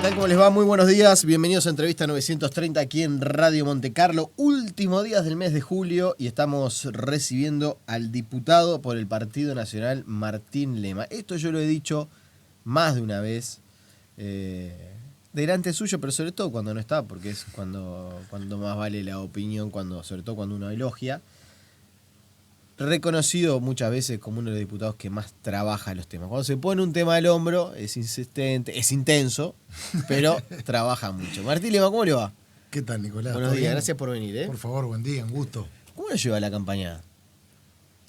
tal? ¿Cómo les va? Muy buenos días. Bienvenidos a Entrevista 930 aquí en Radio Montecarlo. Últimos días del mes de julio y estamos recibiendo al diputado por el Partido Nacional, Martín Lema. Esto yo lo he dicho más de una vez delante suyo, pero sobre todo cuando no está, porque es cuando más vale la opinión, sobre todo cuando uno elogia. Reconocido muchas veces como uno de los diputados que más trabaja los temas. Cuando se pone un tema al hombro, es insistente, es intenso, pero trabaja mucho. Martín Lema, ¿cómo le va? ¿Qué tal, Nicolás? Buenos días, gracias por venir. Por favor, buen día, un gusto. ¿Cómo lo lleva la campaña?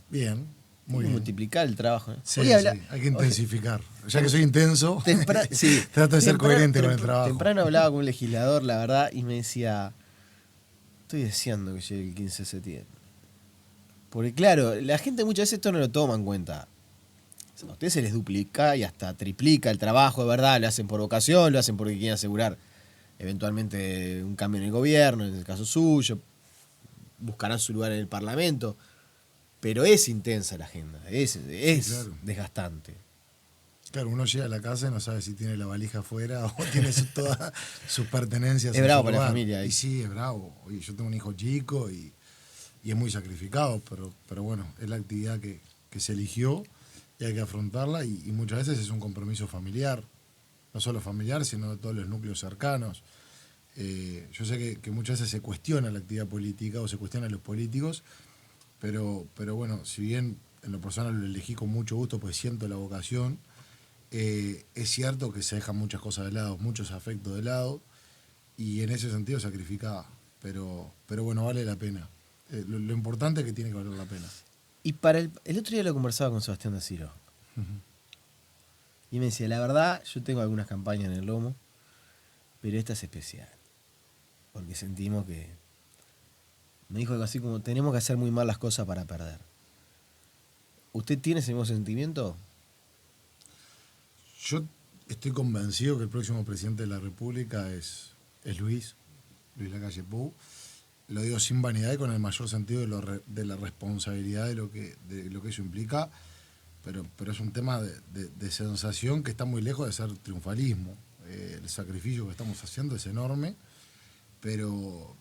Bien, muy bien. Multiplicar el trabajo. Sí, hay que intensificar. Ya que soy intenso, sí, trato de ser coherente con el trabajo. Temprano hablaba con un legislador, la verdad, y me decía, estoy deseando que llegue el 15 de septiembre. Porque claro, la gente muchas veces esto no lo toma en cuenta. A ustedes se les duplica y hasta triplica el trabajo, de verdad. Lo hacen por vocación, lo hacen porque quieren asegurar eventualmente un cambio en el gobierno, en el caso suyo. Buscarán su lugar en el Parlamento. Pero es intensa la agenda, es claro, desgastante. Claro, uno llega a la casa y no sabe si tiene la valija afuera o tiene todas sus pertenencias. Es bravo para la familia. Y sí, es bravo. Oye, yo tengo un hijo chico y es muy sacrificado, pero bueno, es la actividad que se eligió y hay que afrontarla y muchas veces es un compromiso familiar, no solo familiar, sino de todos los núcleos cercanos. Yo sé que muchas veces se cuestiona la actividad política o se cuestionan los políticos, pero bueno, si bien en lo personal lo elegí con mucho gusto, pues siento la vocación, es cierto que se dejan muchas cosas de lado, muchos afectos de lado, y en ese sentido sacrificada, pero bueno, vale la pena. Lo importante es que tiene que valer la pena. Y para el otro día lo conversaba con Sebastián da Ciro. Y me decía, la verdad, yo tengo algunas campañas en el lomo, pero esta es especial. Porque sentimos que... Me dijo algo así como, tenemos que hacer muy mal las cosas para perder. ¿Usted tiene ese mismo sentimiento? Yo estoy convencido que el próximo presidente de la República es Luis Lacalle Pou. Lo digo sin vanidad y con el mayor sentido de la responsabilidad de lo que eso implica, pero es un tema de sensación que está muy lejos de ser triunfalismo. El sacrificio que estamos haciendo es enorme, pero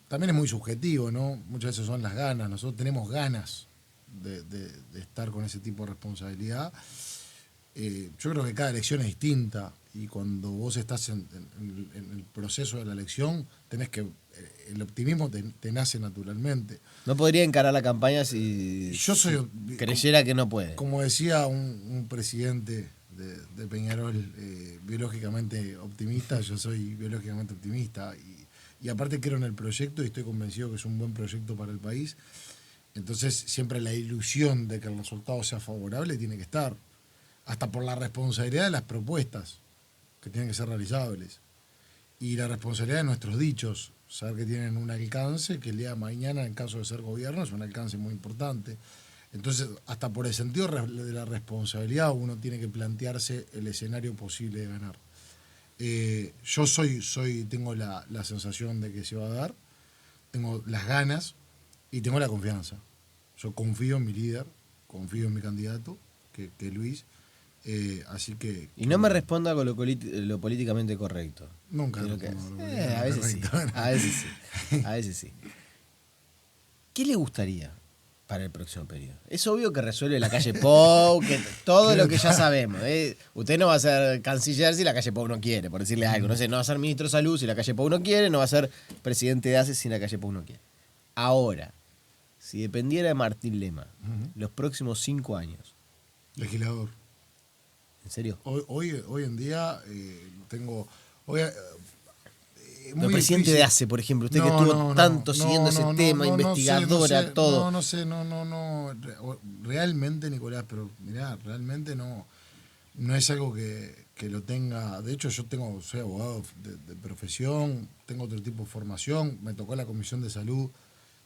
también es muy subjetivo, ¿no? Muchas veces son las ganas. Nosotros tenemos ganas de estar con ese tipo de responsabilidad. Yo creo que cada elección es distinta y cuando vos estás en el proceso de la elección tenés que... El optimismo te nace naturalmente. No podría encarar la campaña si creyera que no puede. Como decía un presidente de Peñarol, biológicamente optimista, yo soy biológicamente optimista y aparte creo en el proyecto y estoy convencido que es un buen proyecto para el país. Entonces siempre la ilusión de que el resultado sea favorable tiene que estar, hasta por la responsabilidad de las propuestas que tienen que ser realizables y la responsabilidad de nuestros dichos, saber que tienen un alcance que el día de mañana, en caso de ser gobierno, es un alcance muy importante. Entonces, hasta por el sentido de la responsabilidad, uno tiene que plantearse el escenario posible de ganar. Yo tengo la sensación de que se va a dar, tengo las ganas y tengo la confianza. Yo confío en mi líder, confío en mi candidato, que es Luis. Así que... Y no me responda con lo políticamente correcto. Nunca. A veces sí. ¿Qué le gustaría para el próximo periodo? Es obvio que resuelve Lacalle Pou, que todo lo que ya sabemos. Usted no va a ser canciller si Lacalle Pou no quiere, por decirle algo. No sé, no va a ser ministro de Salud si Lacalle Pou no quiere, no va a ser presidente de ACE si Lacalle Pou no quiere. Ahora, si dependiera de Martín Lema, los próximos 5 años... Legislador. ¿En serio? Hoy en día tengo... El presidente de ACE, por ejemplo, usted que estuvo tanto siguiendo ese tema, investigadora, todo. No sé. Realmente, Nicolás, pero mirá, realmente no es algo que lo tenga... De hecho, soy abogado de profesión, tengo otro tipo de formación, me tocó la Comisión de Salud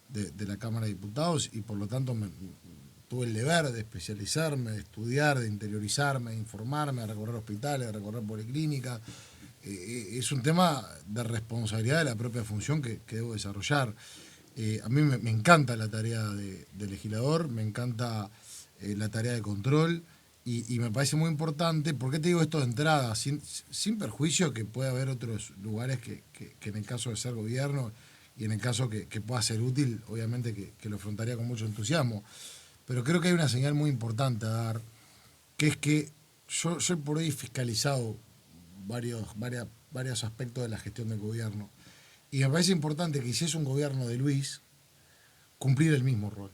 de la Cámara de Diputados y por lo tanto tuve el deber de especializarme, de estudiar, de interiorizarme, de informarme, de recorrer hospitales, de recorrer policlínicas. Es un tema de responsabilidad de la propia función que debo desarrollar. A mí me encanta la tarea de legislador, me encanta la tarea de control Y me parece muy importante. ¿Por qué te digo esto de entrada? Sin perjuicio que puede haber otros lugares que en el caso de ser gobierno y en el caso que pueda ser útil, obviamente que lo afrontaría con mucho entusiasmo. Pero creo que hay una señal muy importante a dar, que es que yo soy por hoy fiscalizado varios aspectos de la gestión del gobierno. Y me parece importante que si es un gobierno de Luis, cumplir el mismo rol.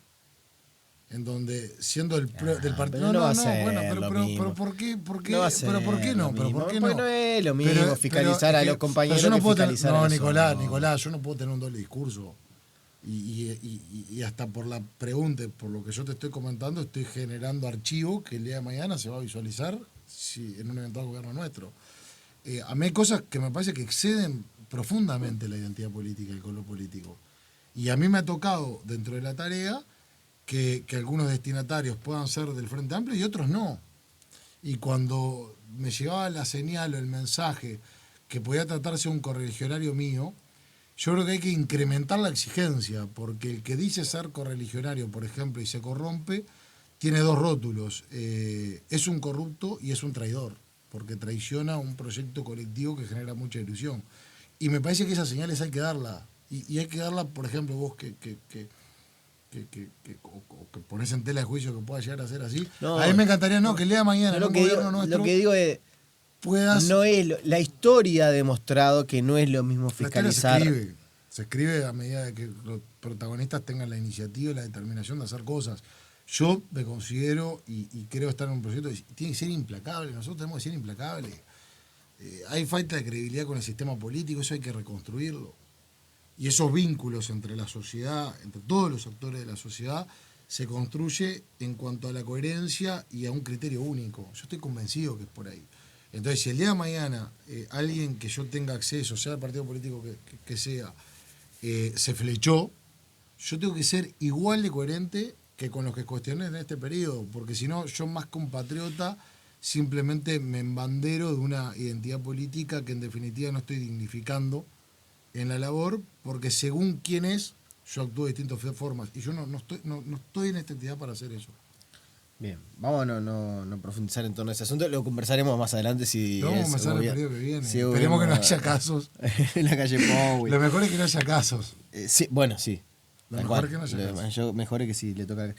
En donde, siendo del partido. Pero no va a ser bueno, lo mismo. pero ¿por qué? No va a ser ¿Pero por qué no? lo ¿Pero por mismo. qué Porque no? no es lo mismo fiscalizar a los compañeros yo no que puedo fiscalizar a los Nicolás, yo no puedo tener un doble discurso. Y hasta por la pregunta, por lo que yo te estoy comentando, estoy generando archivo que el día de mañana se va a visualizar en un eventual gobierno nuestro. A mí hay cosas que me parece que exceden profundamente la identidad política y el color político. Y a mí me ha tocado, dentro de la tarea, que algunos destinatarios puedan ser del Frente Amplio y otros no. Y cuando me llegaba la señal o el mensaje que podía tratarse de un correligionario mío, yo creo que hay que incrementar la exigencia, porque el que dice ser correligionario, por ejemplo, y se corrompe, tiene dos rótulos. Es un corrupto y es un traidor, porque traiciona un proyecto colectivo que genera mucha ilusión. Y me parece que esas señales hay que darlas. Y hay que darlas, por ejemplo, vos que pones en tela de juicio que pueda llegar a ser así. No, a mí me encantaría que el día de mañana en un gobierno nuestro lo que digo es, puedas... no es la historia ha demostrado que no es lo mismo fiscalizar. Se escribe a medida de que los protagonistas tengan la iniciativa y la determinación de hacer cosas. Yo me considero y creo estar en un proyecto que tiene que ser implacable. Nosotros tenemos que ser implacables. Hay falta de credibilidad con el sistema político, eso hay que reconstruirlo. Y esos vínculos entre la sociedad, entre todos los actores de la sociedad, se construye en cuanto a la coherencia y a un criterio único. Yo estoy convencido que es por ahí. Entonces, si el día de mañana alguien que yo tenga acceso, sea el partido político que sea, se flechó, yo tengo que ser igual de coherente que con los que cuestioné en este periodo, porque si no, yo más compatriota simplemente me embandero de una identidad política que en definitiva no estoy dignificando en la labor, porque según quién es, yo actúo de distintas formas. Y yo no estoy en esta entidad para hacer eso. Bien, vamos a no profundizar en torno a ese asunto, lo conversaremos más adelante si Lo vamos a empezar el periodo que viene. Si esperemos que no haya casos. En la calle Pou. Lo mejor es que no haya casos. Sí, bueno, sí. Lo mejor es que no haya casos. Yo mejor es que sí, le toca.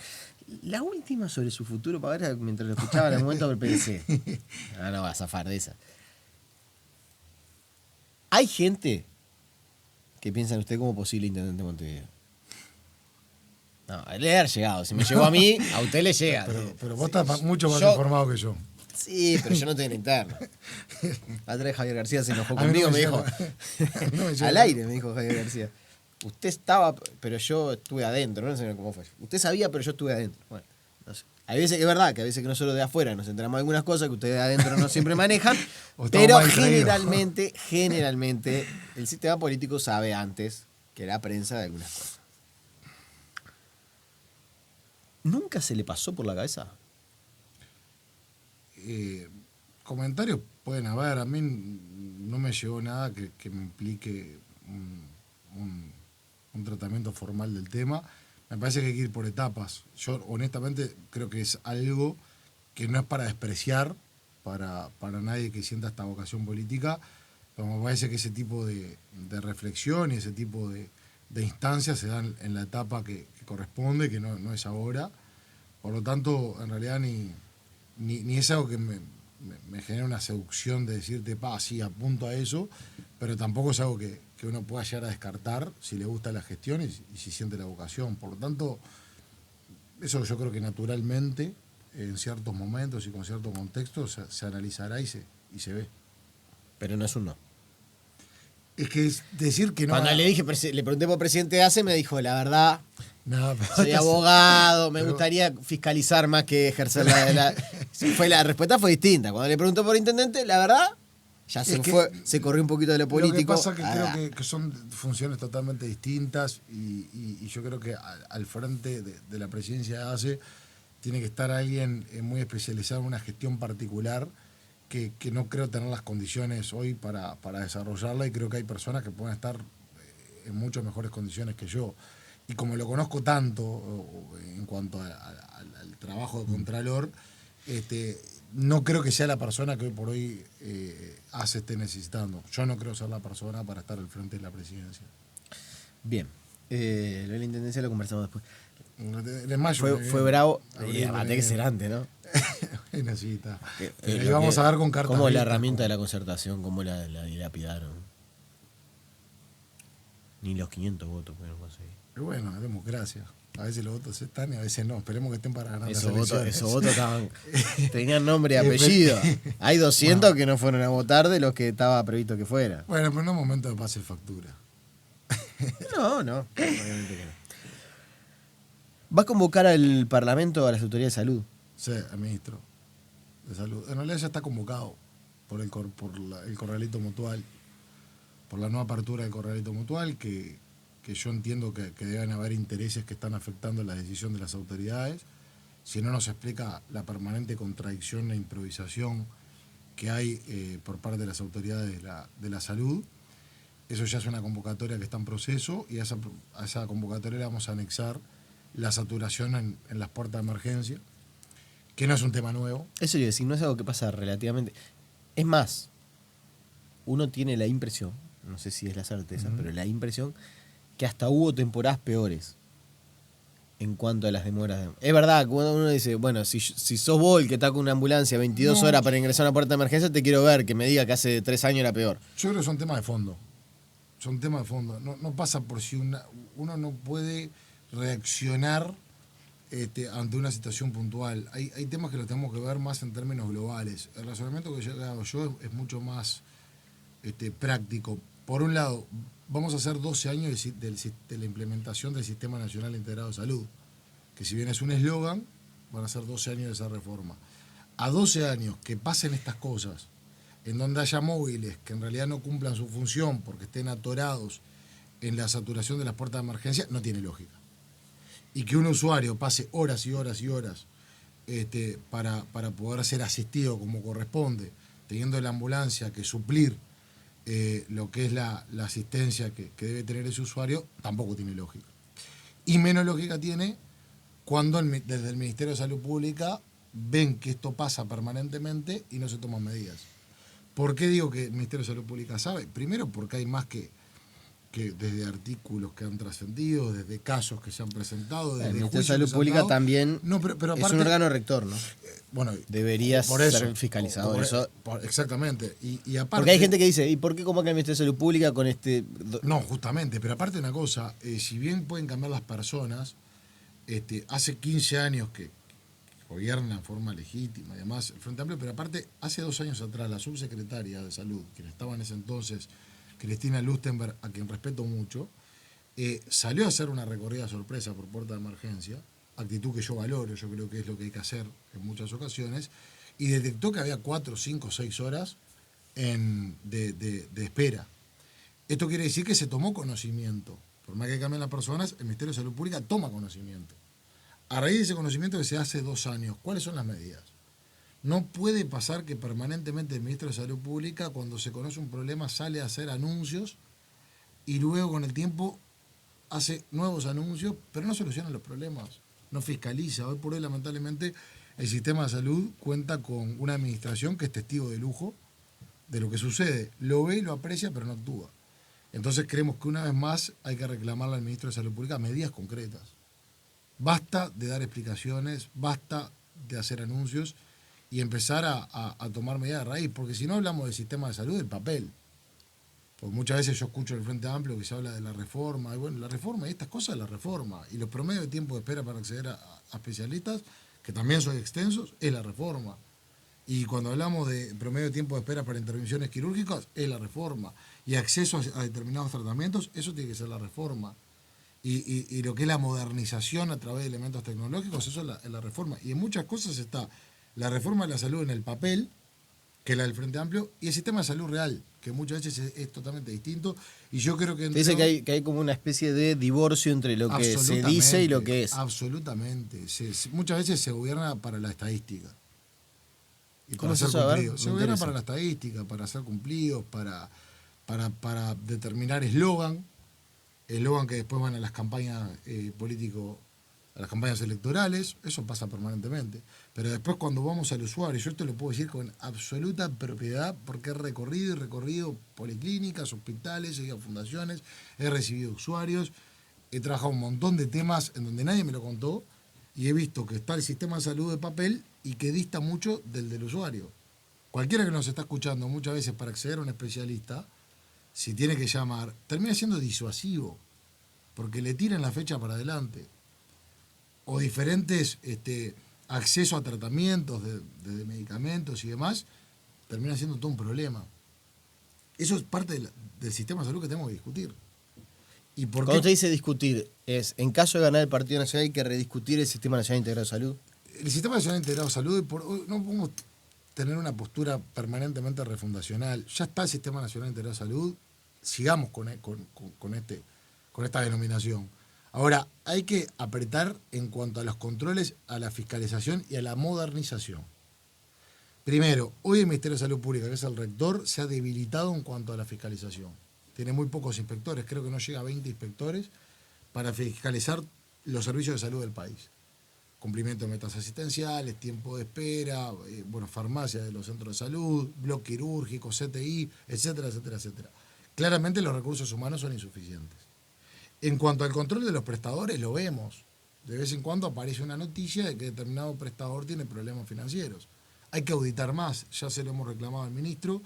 La última sobre su futuro, para ver, mientras lo escuchaba en el momento del PDC. No va a zafar de esa. Hay gente que piensa en usted como posible intendente de Montevideo. No, le debe haber llegado. Si me llegó a mí, a usted le llega. Pero vos estás mucho más informado que yo. Sí, pero yo no estoy en interno. La otra vez Javier García se enojó conmigo, me dijo. Al aire me dijo Javier García. Usted estaba, pero yo estuve adentro, no sé cómo fue. Usted sabía, pero yo estuve adentro. Bueno, no sé. Hay veces que es verdad, que a veces que nosotros de afuera nos enteramos de algunas cosas que ustedes de adentro no siempre manejan, pero generalmente el sistema político sabe antes que la prensa de algunas cosas. ¿Nunca se le pasó por la cabeza? Comentarios pueden haber. A mí no me llegó nada que me implique un tratamiento formal del tema. Me parece que hay que ir por etapas. Yo honestamente creo que es algo que no es para despreciar para nadie que sienta esta vocación política, pero me parece que ese tipo de reflexión y ese tipo de instancias se dan en la etapa que corresponde, que no es ahora. Por lo tanto, en realidad ni es algo que me genera una seducción de decirte, sí, apunto a eso, pero tampoco es algo que uno pueda llegar a descartar si le gusta la gestión y si siente la vocación. Por lo tanto, eso yo creo que naturalmente, en ciertos momentos y con ciertos contextos, se analizará y se ve. Pero no es un no. Es que es decir que no. Cuando le pregunté por presidente ACE, me dijo, la verdad, no, soy abogado, me gustaría fiscalizar más que ejercer la respuesta fue distinta. Cuando le preguntó por intendente, la verdad, ya se corrió un poquito de lo político. Lo que pasa es que creo que son funciones totalmente distintas y yo creo que al frente de la presidencia de ACE tiene que estar alguien muy especializado en una gestión particular que no creo tener las condiciones hoy para desarrollarla, y creo que hay personas que pueden estar en mucho mejores condiciones que yo. Y como lo conozco tanto en cuanto al trabajo de Contralor, no creo que sea la persona que hoy por hoy se esté necesitando. Yo no creo ser la persona para estar al frente de la presidencia. Bien. Lo de la intendencia lo conversamos después. En mayo Fue bravo. Abril, Y aparte que será antes, ¿no? Bueno, sí, está. Lo Vamos que- a dar con cartas. Cómo la abiertas, herramienta de como- la concertación, cómo la dilapidaron. Ni los 500 votos pudieron conseguir. Pero bueno, es democracia. A veces los votos están y a veces no. Esperemos que estén para ganar las Esos elecciones. votos estaban, tenían nombre y apellido. Hay 200 que no fueron a votar de los que estaba previsto que fuera. Bueno, pero no es momento de pase factura. No, obviamente que no. Va a convocar al Parlamento a las autoridades de salud. Sí, el ministro de Salud. En realidad ya está convocado por el corralito mutual, por la nueva apertura del corralito mutual, que yo entiendo que deben haber intereses que están afectando la decisión de las autoridades. Si no nos explica la permanente contradicción e improvisación que hay por parte de las autoridades de la salud. Eso ya es una convocatoria que está en proceso y a esa convocatoria le vamos a anexar la saturación en las puertas de emergencia, que no es un tema nuevo. Eso yo decir, no es algo que pasa relativamente. Es más, uno tiene la impresión, no sé si es la certeza, pero la impresión que hasta hubo temporadas peores en cuanto a las demoras. Es verdad que cuando uno dice, bueno, si sos vos el que está con una ambulancia 22 horas para ingresar a una puerta de emergencia, te quiero ver, que me diga que hace 3 años era peor. Yo creo que son temas de fondo. Son temas de fondo. No pasa por si uno no puede reaccionar ante una situación puntual. Hay temas que los tenemos que ver más en términos globales. El razonamiento que yo hago yo es mucho más práctico. Por un lado, vamos a hacer 12 años de la implementación del Sistema Nacional Integrado de Salud, que si bien es un eslogan, van a ser 12 años de esa reforma. A 12 años que pasen estas cosas, en donde haya móviles que en realidad no cumplan su función porque estén atorados en la saturación de las puertas de emergencia, no tiene lógica. Y que un usuario pase horas y horas y horas para poder ser asistido como corresponde, teniendo la ambulancia que suplir lo que es la asistencia que debe tener ese usuario, tampoco tiene lógica. Y menos lógica tiene cuando desde el Ministerio de Salud Pública ven que esto pasa permanentemente y no se toman medidas. ¿Por qué digo que el Ministerio de Salud Pública sabe? Primero porque hay más que desde artículos que han trascendido, desde casos que se han presentado, desde El Ministerio de juicios Salud que se han Pública dado. también No, pero es aparte, un órgano rector, ¿no? Bueno, Debería por ser eso, el fiscalizador. Eso, exactamente. Y aparte, porque hay gente que dice, ¿y por qué convoca el Ministerio de Salud Pública con este...? No, justamente, pero aparte una cosa, si bien pueden cambiar las personas, hace 15 años que gobiernan en forma legítima y además el Frente Amplio, pero aparte, hace 2 años atrás, la subsecretaria de Salud, quien estaba en ese entonces, Cristina Lustenberg, a quien respeto mucho, salió a hacer una recorrida sorpresa por puerta de emergencia, actitud que yo valoro, yo creo que es lo que hay que hacer en muchas ocasiones, y detectó que había 4, 5, 6 horas de espera. Esto quiere decir que se tomó conocimiento. Por más que cambien las personas, el Ministerio de Salud Pública toma conocimiento. A raíz de ese conocimiento que se hace 2 años, ¿cuáles son las medidas? No puede pasar que permanentemente el Ministro de Salud Pública, cuando se conoce un problema, sale a hacer anuncios y luego con el tiempo hace nuevos anuncios, pero no soluciona los problemas, no fiscaliza. Hoy por hoy, lamentablemente, el sistema de salud cuenta con una administración que es testigo de lujo de lo que sucede. Lo ve y lo aprecia, pero no actúa. Entonces creemos que una vez más hay que reclamarle al Ministro de Salud Pública medidas concretas. Basta de dar explicaciones, basta de hacer anuncios y empezar a tomar medidas de raíz, porque si no hablamos del sistema de salud, del papel. Porque muchas veces yo escucho en el Frente Amplio que se habla de la reforma, y bueno, la reforma y estas cosas, la reforma, y los promedios de tiempo de espera para acceder a especialistas, que también son extensos, es la reforma. Y cuando hablamos de promedio de tiempo de espera para intervenciones quirúrgicas, es la reforma. Y acceso a determinados tratamientos, eso tiene que ser la reforma. Y lo que es la modernización a través de elementos tecnológicos, eso es la reforma. Y en muchas cosas está la reforma de la salud en el papel, que es la del Frente Amplio, y el sistema de salud real, que muchas veces es totalmente distinto. Y yo creo que... Dice que hay como una especie de divorcio entre lo que se dice y lo que es. Absolutamente. Muchas veces se gobierna para la estadística. Y ¿Cómo para es ser eso? A ver, cumplido. Se me gobierna interesa. para la estadística, para ser cumplidos, para determinar eslogan que después van a las campañas a las campañas electorales, eso pasa permanentemente. Pero después cuando vamos al usuario, yo esto lo puedo decir con absoluta propiedad porque he recorrido y recorrido policlínicas, hospitales, he ido a fundaciones, he recibido usuarios, he trabajado un montón de temas en donde nadie me lo contó y he visto que está el sistema de salud de papel y que dista mucho del usuario. Cualquiera que nos está escuchando muchas veces para acceder a un especialista, si tiene que llamar, termina siendo disuasivo, porque le tiran la fecha para adelante. O diferentes acceso a tratamientos de medicamentos y demás, termina siendo todo un problema. Eso es parte del sistema de salud que tenemos que discutir. ¿Y por Cuando qué? te dice discutir, es en caso de ganar el Partido Nacional hay que rediscutir el Sistema Nacional Integrado de Salud. El Sistema Nacional Integrado de Salud, no podemos tener una postura permanentemente refundacional. Ya está el Sistema Nacional Integrado de Salud, sigamos con esta denominación. Ahora, hay que apretar en cuanto a los controles, a la fiscalización y a la modernización. Primero, hoy el Ministerio de Salud Pública, que es el rector, se ha debilitado en cuanto a la fiscalización. Tiene muy pocos inspectores, creo que no llega a 20 inspectores para fiscalizar los servicios de salud del país. Cumplimiento de metas asistenciales, tiempo de espera, farmacia de los centros de salud, bloque quirúrgico, CTI, etcétera, etcétera, etcétera. Claramente los recursos humanos son insuficientes. En cuanto al control de los prestadores, lo vemos. De vez en cuando aparece una noticia de que determinado prestador tiene problemas financieros. Hay que auditar más, ya se lo hemos reclamado al ministro,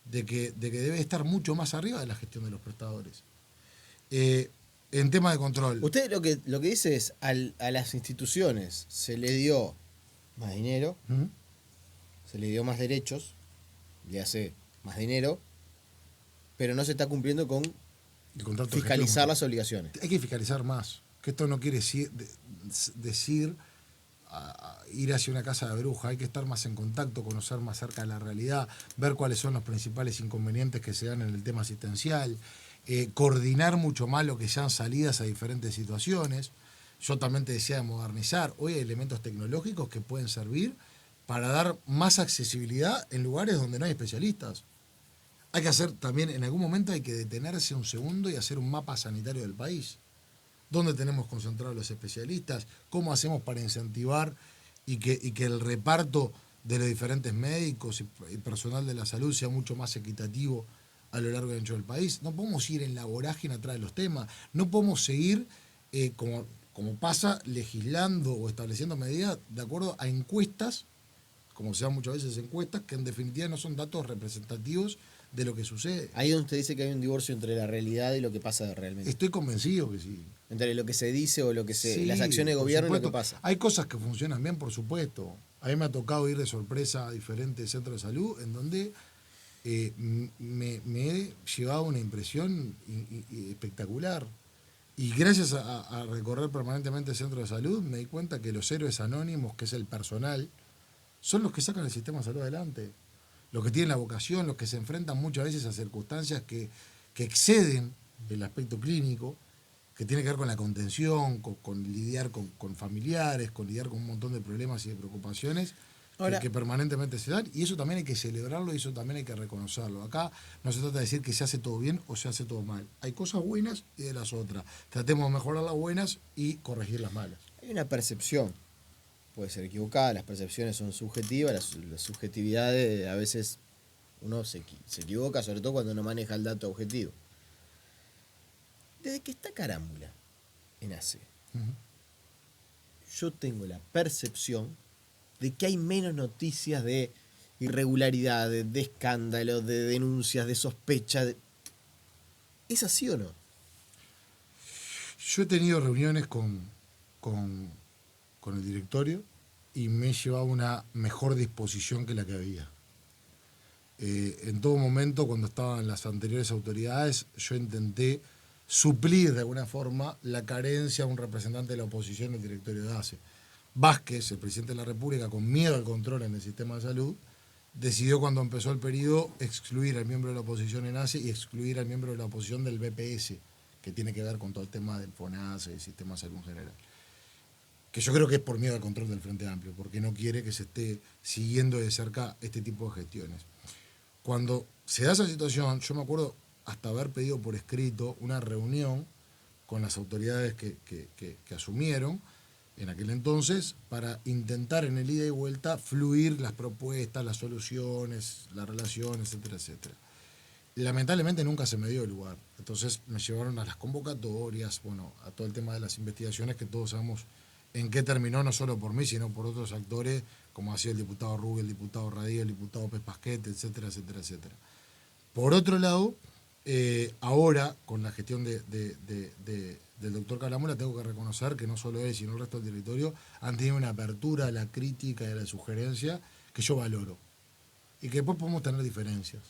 de que debe estar mucho más arriba de la gestión de los prestadores. En tema de control. Usted lo que dice es, a las instituciones se le dio más dinero, ¿Mm? se le dio más derechos, le hace más dinero, pero no se está cumpliendo con El contrato de fiscalizar gestión. las obligaciones. Hay que fiscalizar más. Que esto no quiere decir ir hacia una casa de bruja. Hay que estar más en contacto, conocer más cerca de la realidad, ver cuáles son los principales inconvenientes que se dan en el tema asistencial, coordinar mucho más lo que sean salidas a diferentes situaciones. Yo también te decía de modernizar. Hoy hay elementos tecnológicos que pueden servir para dar más accesibilidad en lugares donde no hay especialistas. Hay que hacer también, en algún momento hay que detenerse un segundo y hacer un mapa sanitario del país. ¿Dónde tenemos concentrados los especialistas? ¿Cómo hacemos para incentivar y que el reparto de los diferentes médicos y personal de la salud sea mucho más equitativo a lo largo y ancho del país? No podemos ir en la vorágine atrás de los temas. No podemos seguir, como pasa, legislando o estableciendo medidas de acuerdo a encuestas, como se dan muchas veces encuestas, que en definitiva no son datos representativos de lo que sucede. Ahí donde usted dice que hay un divorcio entre la realidad y lo que pasa realmente. Estoy convencido que sí. Entre lo que se dice o lo que Sí, las acciones de por gobierno y lo supuesto. que pasa. Hay cosas que funcionan bien, por supuesto. A mí me ha tocado ir de sorpresa a diferentes centros de salud en donde me he llevado una impresión espectacular. Y gracias a recorrer permanentemente el centro de salud me di cuenta que los héroes anónimos, que es el personal, son los que sacan el sistema de salud adelante. Los que tienen la vocación, los que se enfrentan muchas veces a circunstancias que exceden el aspecto clínico, que tiene que ver con la contención, con lidiar con familiares, con lidiar con un montón de problemas y de preocupaciones que permanentemente se dan, y eso también hay que celebrarlo y eso también hay que reconocerlo. Acá no se trata de decir que se hace todo bien o se hace todo mal. Hay cosas buenas y de las otras. Tratemos de mejorar las buenas y corregir las malas. Hay una percepción, puede ser equivocada, las percepciones son subjetivas, las subjetividades a veces uno se equivoca, sobre todo cuando no maneja el dato objetivo. Desde que está Carámbula en ACE, yo tengo la percepción de que hay menos noticias de irregularidades, de escándalos, de denuncias, de sospechas. ¿Es así o no? Yo he tenido reuniones con el directorio y me he llevado una mejor disposición que la que había. En todo momento, cuando estaban las anteriores autoridades, yo intenté suplir de alguna forma la carencia de un representante de la oposición del directorio de ACE. Vázquez, el presidente de la República, con miedo al control en el sistema de salud, decidió cuando empezó el periodo excluir al miembro de la oposición en ACE y excluir al miembro de la oposición del BPS, que tiene que ver con todo el tema del FONASE, del sistema de salud en general. Que yo creo que es por miedo al control del Frente Amplio, porque no quiere que se esté siguiendo de cerca este tipo de gestiones. Cuando se da esa situación, yo me acuerdo hasta haber pedido por escrito una reunión con las autoridades que asumieron en aquel entonces, para intentar en el ida y vuelta fluir las propuestas, las soluciones, la relación, etcétera, etcétera. Lamentablemente nunca se me dio el lugar. Entonces me llevaron a las convocatorias, bueno, a todo el tema de las investigaciones que todos sabemos en qué terminó, no solo por mí, sino por otros actores, como hacía el diputado Rubio, el diputado Radí, el diputado Pez Pasquete, etcétera, etcétera, etcétera. Por otro lado, ahora, con la gestión del doctor Calamula, tengo que reconocer que no solo él, sino el resto del territorio han tenido una apertura a la crítica y a la sugerencia que yo valoro. Y que después podemos tener diferencias.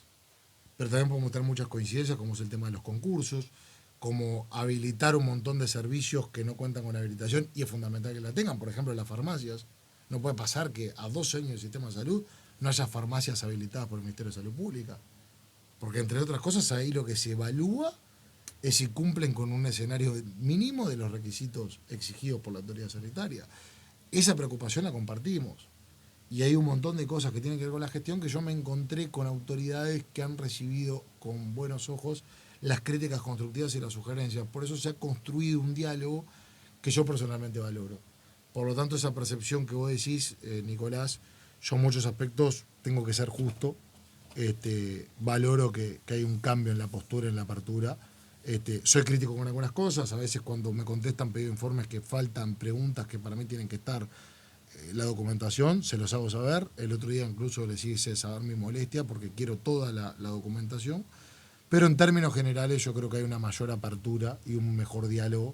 Pero también podemos tener muchas coincidencias, como es el tema de los concursos, como habilitar un montón de servicios que no cuentan con habilitación y es fundamental que la tengan. Por ejemplo, las farmacias. No puede pasar que a 12 años del sistema de salud no haya farmacias habilitadas por el Ministerio de Salud Pública. Porque, entre otras cosas, ahí lo que se evalúa es si cumplen con un escenario mínimo de los requisitos exigidos por la autoridad sanitaria. Esa preocupación la compartimos. Y hay un montón de cosas que tienen que ver con la gestión que yo me encontré con autoridades que han recibido con buenos ojos las críticas constructivas y las sugerencias. Por eso se ha construido un diálogo que yo personalmente valoro. Por lo tanto, esa percepción que vos decís, Nicolás, yo en muchos aspectos tengo que ser justo. Valoro que hay un cambio en la postura, en la apertura. Soy crítico con algunas cosas. A veces cuando me contestan pedido informes que faltan preguntas que para mí tienen que estar la documentación, se los hago saber. El otro día incluso les hice saber mi molestia porque quiero toda la documentación. Pero en términos generales yo creo que hay una mayor apertura y un mejor diálogo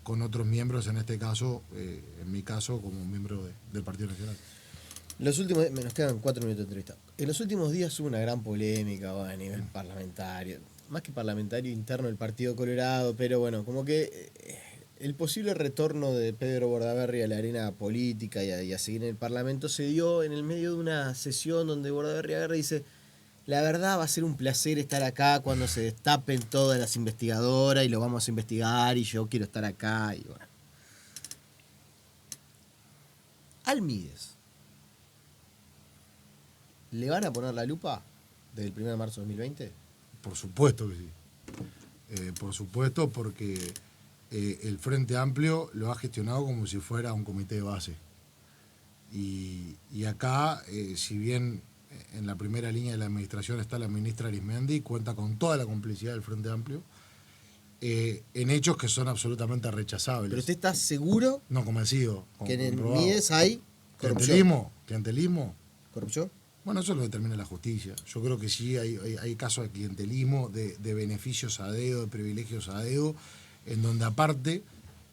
con otros miembros, en este caso, en mi caso, como miembro del Partido Nacional. Los últimos, nos quedan 4 minutos de entrevista. En los últimos días hubo una gran polémica a nivel parlamentario, más que parlamentario interno del Partido Colorado, pero bueno, como que el posible retorno de Pedro Bordaberry a la arena política y a seguir en el Parlamento se dio en el medio de una sesión donde Bordaberry agarra y dice: la verdad va a ser un placer estar acá cuando se destapen todas las investigadoras y lo vamos a investigar y yo quiero estar acá. Y bueno. Al Mides, ¿le van a poner la lupa desde el 1 de marzo de 2020? Por supuesto que sí. Por supuesto, porque el Frente Amplio lo ha gestionado como si fuera un comité de base. Y acá, si bien en la primera línea de la administración está la ministra Arismendi, cuenta con toda la complicidad del Frente Amplio, en hechos que son absolutamente rechazables. ¿Pero usted está seguro? No, convencido. Que en el Mides hay corrupción. ¿Clientelismo? ¿Corrupción? Bueno, eso lo determina la justicia. Yo creo que sí hay casos de clientelismo, de beneficios a dedo, de privilegios a dedo, en donde aparte,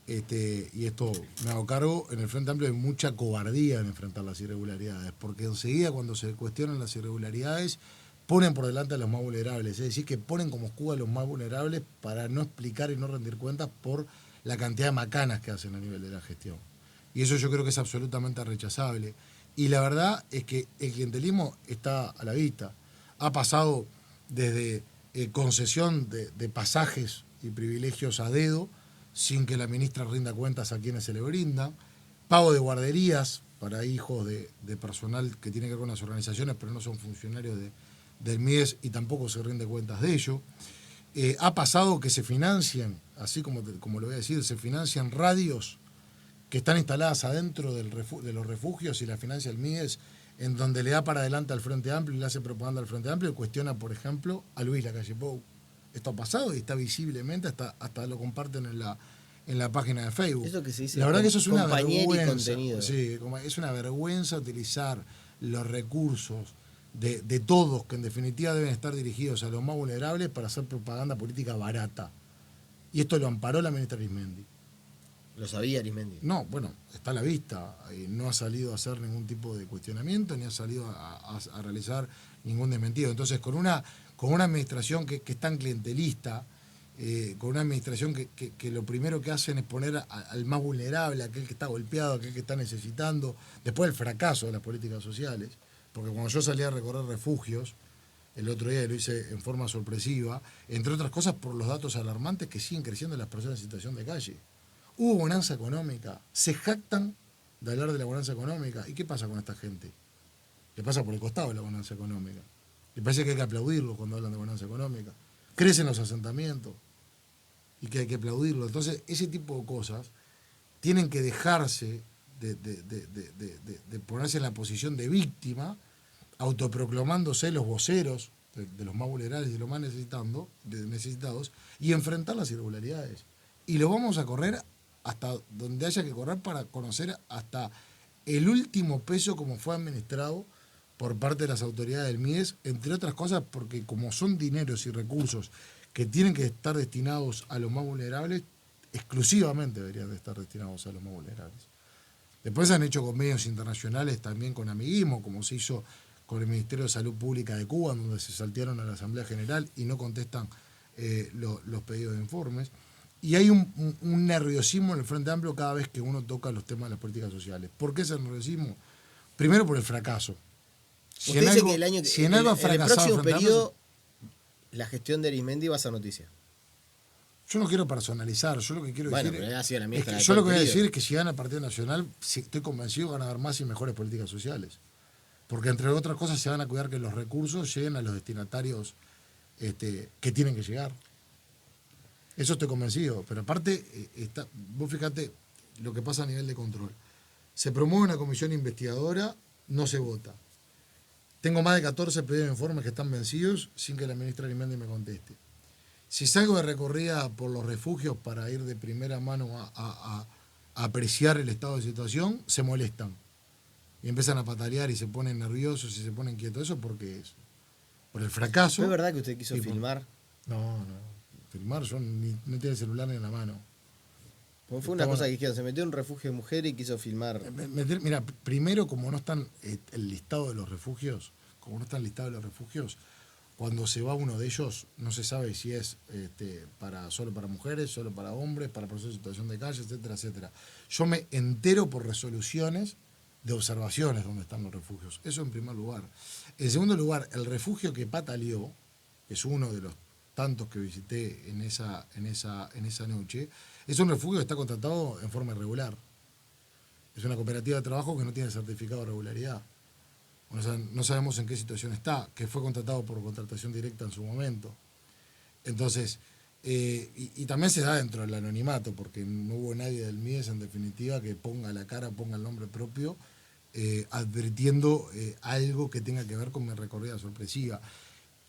y esto me hago cargo, en el Frente Amplio hay mucha cobardía en enfrentar las irregularidades, porque enseguida cuando se cuestionan las irregularidades, ponen por delante a los más vulnerables, es decir, que ponen como escudo a los más vulnerables para no explicar y no rendir cuentas por la cantidad de macanas que hacen a nivel de la gestión. Y eso yo creo que es absolutamente rechazable. Y la verdad es que el clientelismo está a la vista. Ha pasado desde concesión de pasajes y privilegios a dedo, sin que la ministra rinda cuentas a quienes se le brindan, pago de guarderías para hijos de personal que tiene que ver con las organizaciones, pero no son funcionarios del MIDES y tampoco se rinde cuentas de ello. Ha pasado que se financian, así como lo voy a decir, se financian radios que están instaladas adentro de los refugios y la financia el MIDES, en donde le da para adelante al Frente Amplio y le hace propaganda al Frente Amplio y cuestiona, por ejemplo, a Luis Lacalle Pou. Esto ha pasado y está visiblemente, hasta lo comparten en la página de Facebook. Eso que se dice, la verdad que eso es una vergüenza. Sí, es una vergüenza utilizar los recursos de todos, que en definitiva deben estar dirigidos a los más vulnerables, para hacer propaganda política barata. Y esto lo amparó la ministra Arismendi. ¿Lo sabía Arismendi? No, bueno, está a la vista. No ha salido a hacer ningún tipo de cuestionamiento, ni ha salido a realizar ningún desmentido. Entonces, con una administración que es tan clientelista, con una administración que lo primero que hacen es poner al más vulnerable, aquel que está golpeado, aquel que está necesitando, después del fracaso de las políticas sociales, porque cuando yo salí a recorrer refugios, el otro día lo hice en forma sorpresiva, entre otras cosas por los datos alarmantes que siguen creciendo las personas en situación de calle. Hubo bonanza económica, se jactan de hablar de la bonanza económica. ¿Y qué pasa con esta gente? ¿Qué pasa por el costado de la bonanza económica? Me parece que hay que aplaudirlo cuando hablan de bonanza económica. Crecen los asentamientos y que hay que aplaudirlo. Entonces, ese tipo de cosas tienen que dejarse de ponerse en la posición de víctima, autoproclamándose los voceros de los más vulnerables y de los más necesitados, y enfrentar las irregularidades. Y lo vamos a correr hasta donde haya que correr para conocer hasta el último peso como fue administrado por parte de las autoridades del MIES, entre otras cosas porque como son dineros y recursos que tienen que estar destinados a los más vulnerables, exclusivamente deberían de estar destinados a los más vulnerables. Después han hecho convenios internacionales también con amiguismo, como se hizo con el Ministerio de Salud Pública de Cuba, donde se saltearon a la Asamblea General y no contestan los pedidos de informes. Y hay un nerviosismo en el Frente Amplio cada vez que uno toca los temas de las políticas sociales. ¿Por qué ese nerviosismo? Primero por el fracaso. Usted dice que en el próximo periodo la gestión de Arismendi va a ser noticia. Yo no quiero personalizar, yo lo que quiero decir pero ha sido la es que yo lo que voy a decir es que si gana el Partido Nacional, estoy convencido que van a haber más y mejores políticas sociales. Porque entre otras cosas se van a cuidar que los recursos lleguen a los destinatarios que tienen que llegar. Eso estoy convencido. Pero aparte, vos fíjate lo que pasa a nivel de control. Se promueve una comisión investigadora, no se vota. Tengo más de 14 pedidos de informes que están vencidos sin que la ministra Arismendi me conteste. Si salgo de recorrida por los refugios para ir de primera mano a apreciar el estado de situación, se molestan. Y empiezan a patalear y se ponen nerviosos y se ponen quietos. ¿Eso por qué es? Por el fracaso. ¿Es verdad que usted quiso filmar? No. Filmar, yo no tengo el celular ni en la mano. Como fue una cosa que dijeron, se metió en un refugio de mujeres y quiso filmar. Mira, primero, como no están el listado de los refugios, cuando se va uno de ellos, no se sabe si es solo para mujeres, solo para hombres, para personas en situación de calle, etcétera, etcétera. Yo me entero por resoluciones de observaciones donde están los refugios. Eso en primer lugar. En segundo lugar, el refugio que pataleó, que es uno de los tantos que visité en esa noche, es un refugio que está contratado en forma irregular. Es una cooperativa de trabajo que no tiene certificado de regularidad. O sea, no sabemos en qué situación está, que fue contratado por contratación directa en su momento. Entonces, y también se da dentro del anonimato, porque no hubo nadie del MIES, en definitiva, que ponga la cara, ponga el nombre propio, advirtiendo algo que tenga que ver con mi recorrida sorpresiva.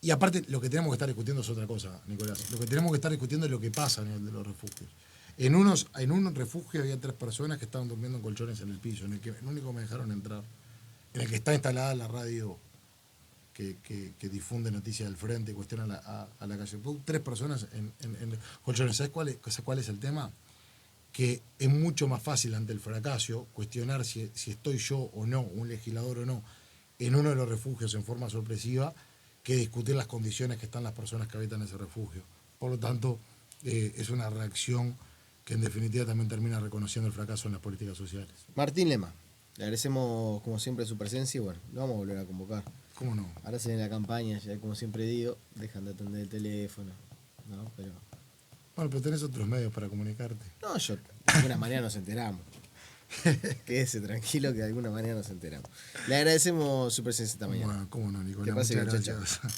Y aparte, lo que tenemos que estar discutiendo es otra cosa, Nicolás. Lo que tenemos que estar discutiendo es lo que pasa a nivel de los refugios. En un refugio había 3 personas que estaban durmiendo en colchones en el piso, en el único que me dejaron entrar, en el que está instalada la radio que difunde noticias del frente y cuestiona a la calle. 3 personas en colchones. ¿Sabes cuál es el tema? Que es mucho más fácil ante el fracaso cuestionar si estoy yo o no, un legislador o no, en uno de los refugios en forma sorpresiva, que discutir las condiciones que están las personas que habitan ese refugio. Por lo tanto, es una reacción que en definitiva también termina reconociendo el fracaso en las políticas sociales. Martín Lema, le agradecemos como siempre su presencia y bueno, lo vamos a volver a convocar. ¿Cómo no? Ahora se viene la campaña, ya como siempre digo, dejan de atender el teléfono, ¿no? Bueno, pero tenés otros medios para comunicarte. No, de alguna manera nos enteramos. Quédese tranquilo que de alguna manera nos enteramos. Le agradecemos su presencia esta mañana. Bueno, cómo no, Nicolás. Que pase bien, Muchas chao, gracias.